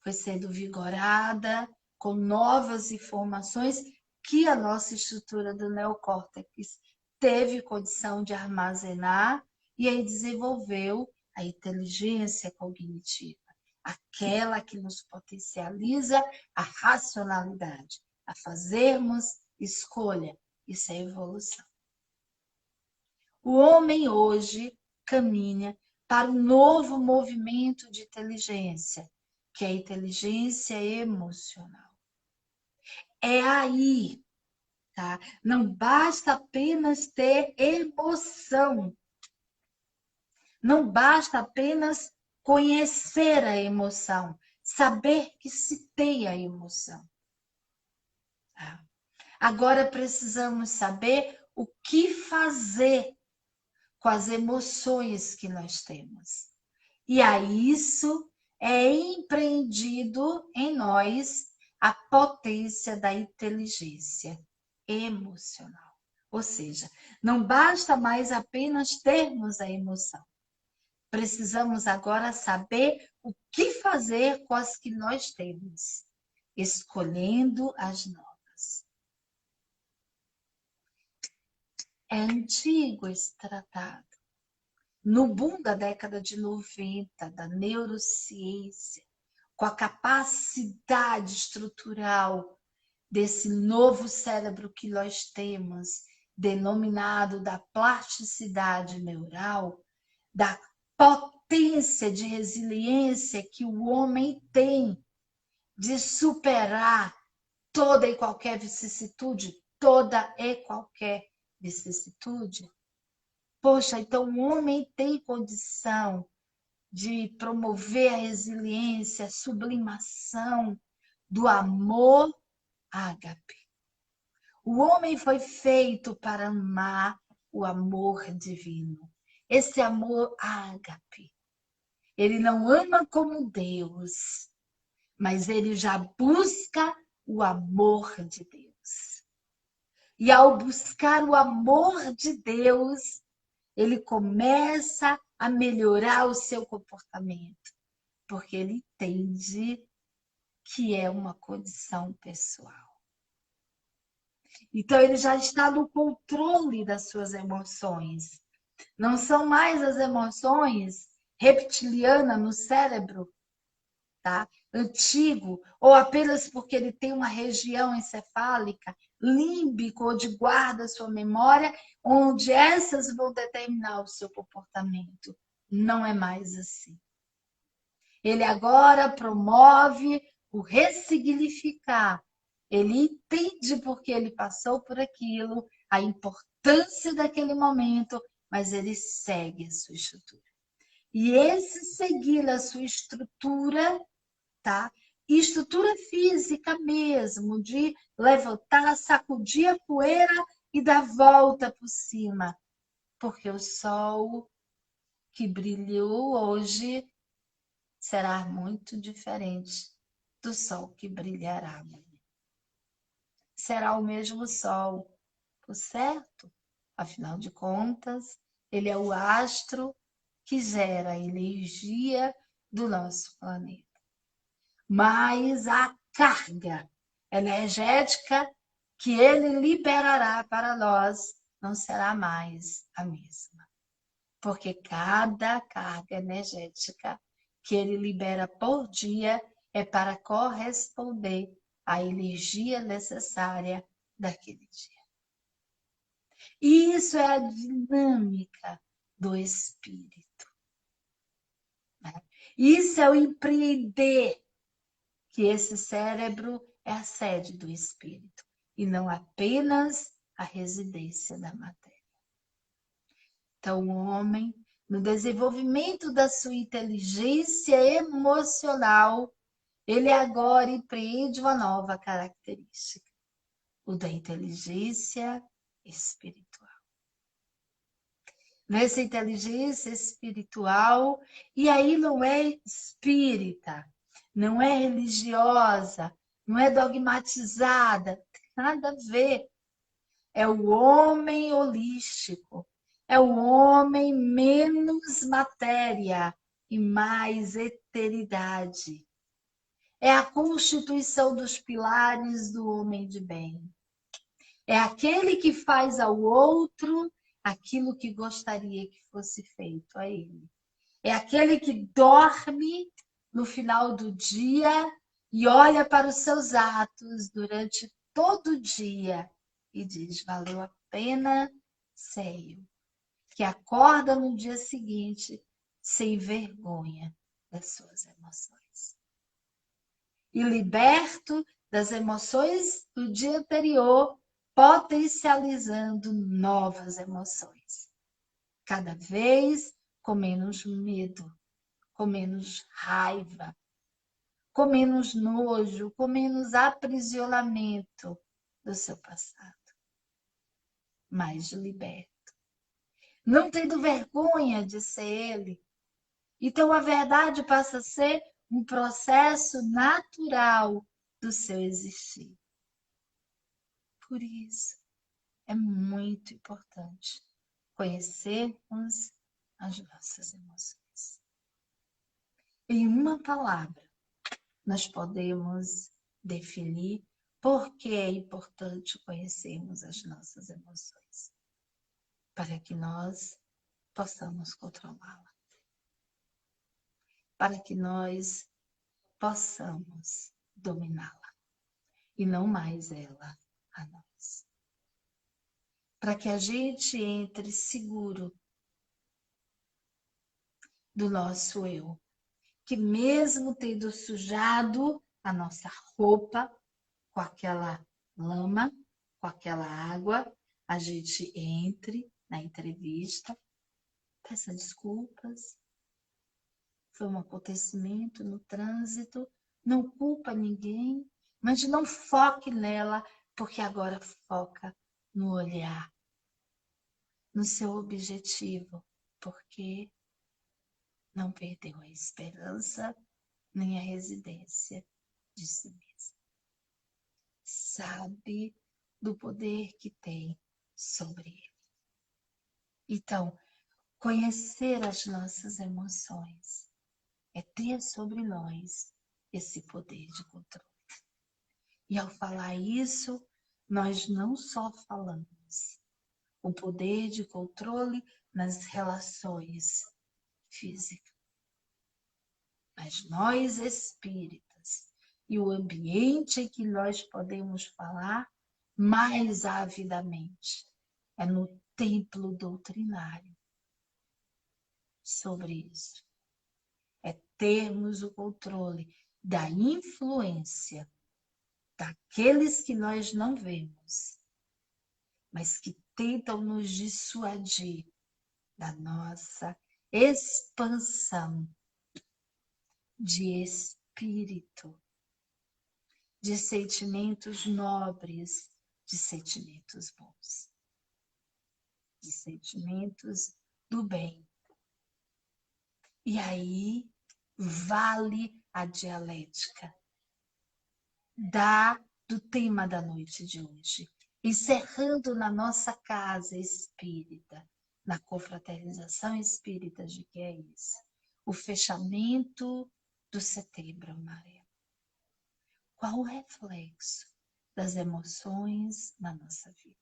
foi sendo vigorada, com novas informações que a nossa estrutura do neocórtex teve condição de armazenar e aí desenvolveu a inteligência cognitiva, aquela que nos potencializa a racionalidade, a fazermos escolha. Isso é evolução. O homem hoje caminha para um novo movimento de inteligência, que é a inteligência emocional. É aí, tá? Não basta apenas ter emoção. Não basta apenas conhecer a emoção, saber que se tem a emoção. Tá? Agora precisamos saber o que fazer com as emoções que nós temos. E a isso é empreendido em nós a potência da inteligência emocional. Ou seja, não basta mais apenas termos a emoção. Precisamos agora saber o que fazer com as que nós temos, escolhendo as novas. É antigo esse tratado. No boom da década de 90, da neurociência, com a capacidade estrutural desse novo cérebro que nós temos, denominado da plasticidade neural, da potência de resiliência que o homem tem de superar toda e qualquer vicissitude, toda e qualquer vicissitude. Poxa, então o homem tem condição de promover a resiliência, a sublimação do amor ágape. O homem foi feito para amar o amor divino. Esse amor ágape. Ele não ama como Deus, mas ele já busca o amor de Deus. E ao buscar o amor de Deus, ele começa a melhorar o seu comportamento, porque ele entende que é uma condição pessoal. Então, ele já está no controle das suas emoções. Não são mais as emoções reptilianas no cérebro, tá? Antigo, ou apenas porque ele tem uma região encefálica, límbica, ou de guarda sua memória, onde essas vão determinar o seu comportamento. Não é mais assim. Ele agora promove o ressignificar. Ele entende porque ele passou por aquilo, a importância daquele momento, mas ele segue a sua estrutura. E esse seguir a sua estrutura, tá? Estrutura física mesmo, de levantar, sacudir a poeira e dar volta por cima. Porque o sol que brilhou hoje será muito diferente do sol que brilhará amanhã. Será o mesmo sol, por certo? Afinal de contas, ele é o astro que gera a energia do nosso planeta. Mas a carga energética que ele liberará para nós não será mais a mesma. Porque cada carga energética que ele libera por dia é para corresponder à energia necessária daquele dia. Isso é a dinâmica do espírito. Isso é o empreender, que esse cérebro é a sede do espírito e não apenas a residência da matéria. Então, o homem, no desenvolvimento da sua inteligência emocional, ele agora empreende uma nova característica, o da inteligência espiritual. Nessa inteligência espiritual, e aí não é espírita, não é religiosa, não é dogmatizada, tem nada a ver. É o homem holístico, é o homem menos matéria e mais eternidade. É a constituição dos pilares do homem de bem. É aquele que faz ao outro aquilo que gostaria que fosse feito a ele. É aquele que dorme no final do dia e olha para os seus atos durante todo o dia e diz: valeu a pena, sério. Que acorda no dia seguinte sem vergonha das suas emoções. E liberto das emoções do dia anterior, potencializando novas emoções. Cada vez com menos medo, com menos raiva, com menos nojo, com menos aprisionamento do seu passado. Mais liberto. Não tendo vergonha de ser ele. Então, a verdade passa a ser um processo natural do seu existir. Por isso, é muito importante conhecermos as nossas emoções. Em uma palavra, nós podemos definir por que é importante conhecermos as nossas emoções, para que nós possamos controlá-la, para que nós possamos dominá-la e não mais ela a nós. Para que a gente entre seguro do nosso eu, que mesmo tendo sujado a nossa roupa com aquela lama, com aquela água, a gente entre na entrevista, peça desculpas, foi um acontecimento no trânsito, não culpa ninguém, mas não foque nela, porque agora foca no olhar, no seu objetivo, porque não perdeu a esperança nem a residência de si mesmo. sabe do poder que tem sobre ele. Então, conhecer as nossas emoções é ter sobre nós esse poder de controle. E ao falar isso, nós não só falamos o poder de controle nas relações físicas, mas nós espíritas e o ambiente em que nós podemos falar mais avidamente é no templo doutrinário sobre isso. É termos o controle da influência daqueles que nós não vemos, mas que tentam nos dissuadir da nossa expansão de espírito, de sentimentos nobres, de sentimentos bons, de sentimentos do bem. E aí vale a dialética do tema da noite de hoje, encerrando na nossa casa espírita, na confraternização espírita de que é isso, o fechamento do Setembro Amarelo. Qual o reflexo das emoções na nossa vida?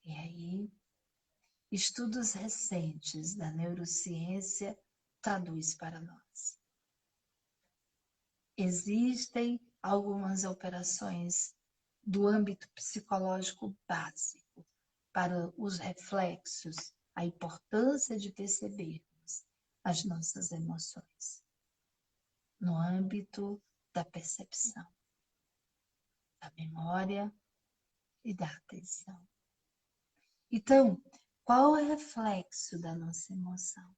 E aí, estudos recentes da neurociência traduz para nós. Existem algumas operações do âmbito psicológico básico para os reflexos, a importância de percebermos as nossas emoções no âmbito da percepção, da memória e da atenção. Então, qual é o reflexo da nossa emoção?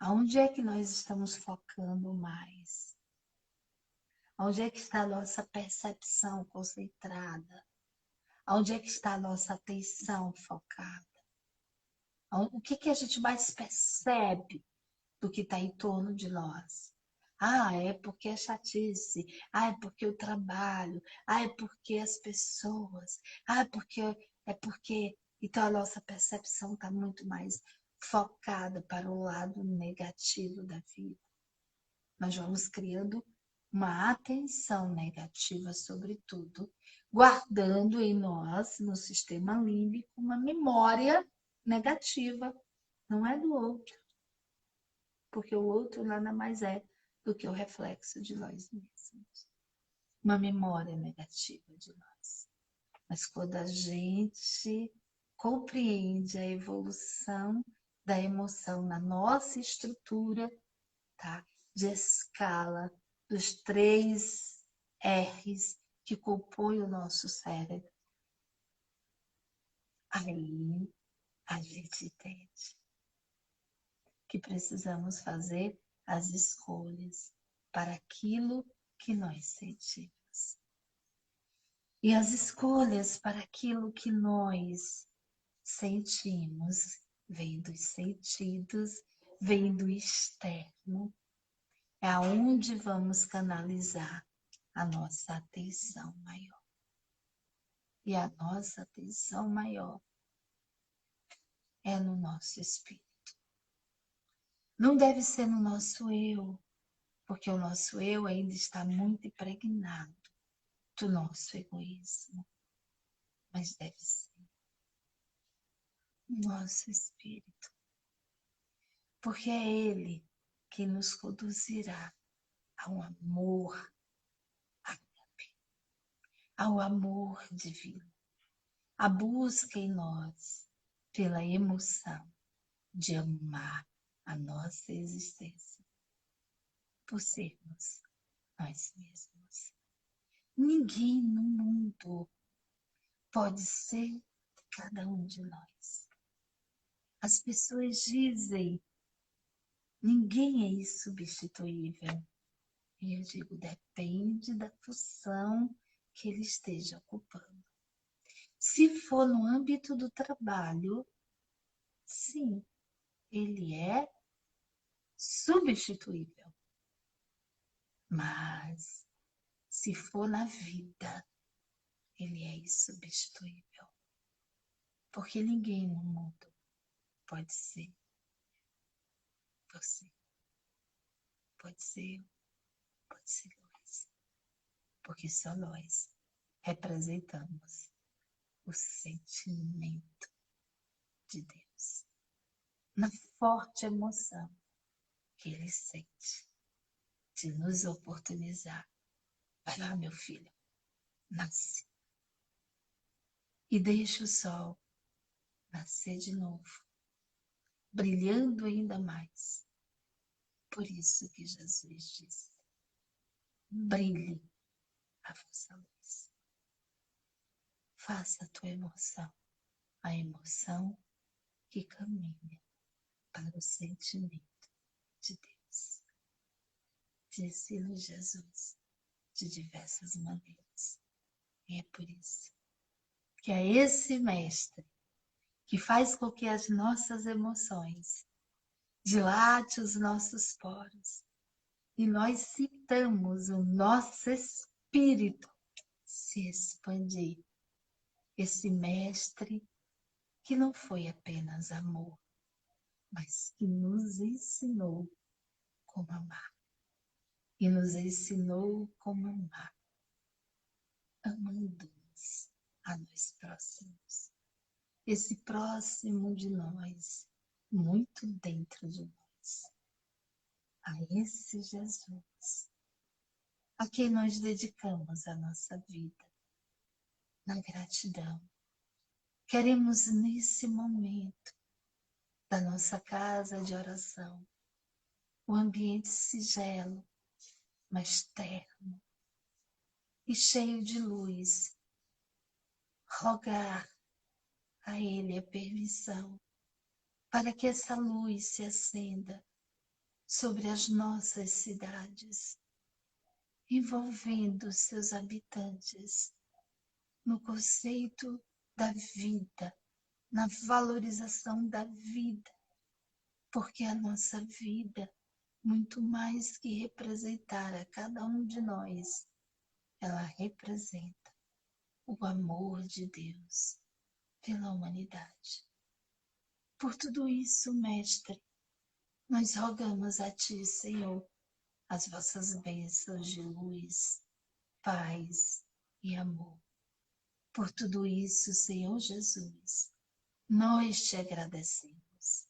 Aonde é que nós estamos focando mais? Onde é que está a nossa percepção concentrada? Onde é que está a nossa atenção focada? O que a gente mais percebe do que está em torno de nós? Ah, é porque é chatice. Ah, é porque o trabalho. Ah, é porque as pessoas. Ah, é porque... Então a nossa percepção está muito mais focada para o lado negativo da vida. Nós vamos criando uma atenção negativa sobre tudo, guardando em nós, no sistema límbico, uma memória negativa. Não é do outro, porque o outro nada mais é do que o reflexo de nós mesmos. Uma memória negativa de nós. Mas quando a gente compreende a evolução da emoção na nossa estrutura, tá? De escala dos 3 R's que compõem o nosso cérebro, aí a gente entende que precisamos fazer as escolhas para aquilo que nós sentimos. E as escolhas para aquilo que nós sentimos vêm dos sentidos, vêm do externo. É aonde vamos canalizar a nossa atenção maior. E a nossa atenção maior é no nosso espírito. Não deve ser no nosso eu, porque o nosso eu ainda está muito impregnado do nosso egoísmo. Mas deve ser no nosso espírito. Porque é ele que nos conduzirá ao amor ágape, ao amor divino. A busca em nós pela emoção de amar a nossa existência por sermos nós mesmos. Ninguém no mundo pode ser cada um de nós. As pessoas dizem, ninguém é insubstituível. E eu digo, depende da função que ele esteja ocupando. Se for no âmbito do trabalho, sim, ele é substituível. Mas Se for na vida, ele é insubstituível. Porque ninguém no mundo pode ser você. Pode ser eu, pode ser nós. Porque só nós representamos o sentimento de Deus. Na forte emoção que ele sente de nos oportunizar. Vai lá, meu filho, nasce. E deixa o sol nascer de novo, brilhando ainda mais. Por isso que Jesus disse: brilhe a vossa luz. Faça a tua emoção a emoção que caminha para o sentimento de Deus. Disse-nos Jesus de diversas maneiras. E é por isso que é esse mestre que faz com que as nossas emoções dilate os nossos poros e nós sintamos o nosso espírito se expandir. Esse mestre que não foi apenas amor, mas que nos ensinou como amar. E nos ensinou como amar, amando-nos a nós próximos. Esse próximo de nós, muito dentro de nós. A esse Jesus, a quem nós dedicamos a nossa vida, na gratidão. Queremos nesse momento da nossa casa de oração, um ambiente singelo, mas terno e cheio de luz, rogar a Ele a permissão para que essa luz se acenda sobre as nossas cidades, envolvendo seus habitantes no conceito da vida, na valorização da vida, porque a nossa vida, muito mais que representar a cada um de nós, ela representa o amor de Deus pela humanidade. Por tudo isso, Mestre, nós rogamos a Ti, Senhor, as vossas bênçãos de luz, paz e amor. Por tudo isso, Senhor Jesus, nós te agradecemos.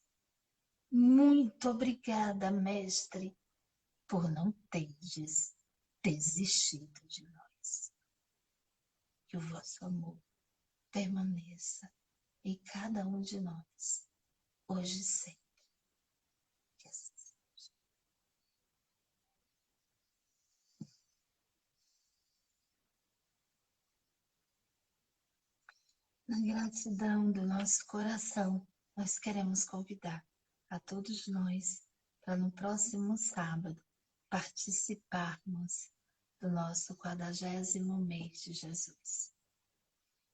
Muito obrigada, Mestre, por não teres desistido de nós. Que o vosso amor permaneça em cada um de nós, hoje e sempre. Que assim seja. Na gratidão do nosso coração, nós queremos convidar a todos nós para no próximo sábado participarmos do nosso 40º mês de Jesus.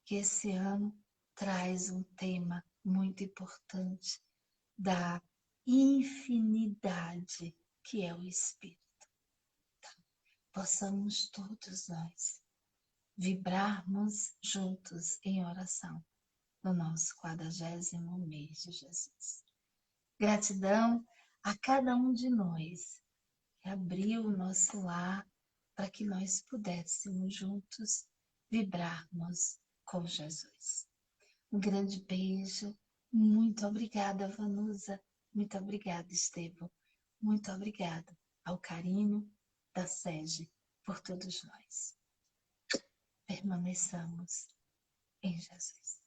Que esse ano traz um tema muito importante da infinidade que é o Espírito. Então, possamos todos nós vibrarmos juntos em oração no nosso 40º mês de Jesus. Gratidão a cada um de nós que abriu o nosso lar para que nós pudéssemos juntos vibrarmos com Jesus. Um grande beijo. Muito obrigada, Vanusa. Muito obrigada, Estevão. Muito obrigada ao carinho da SEGE por todos nós. Permaneçamos em Jesus.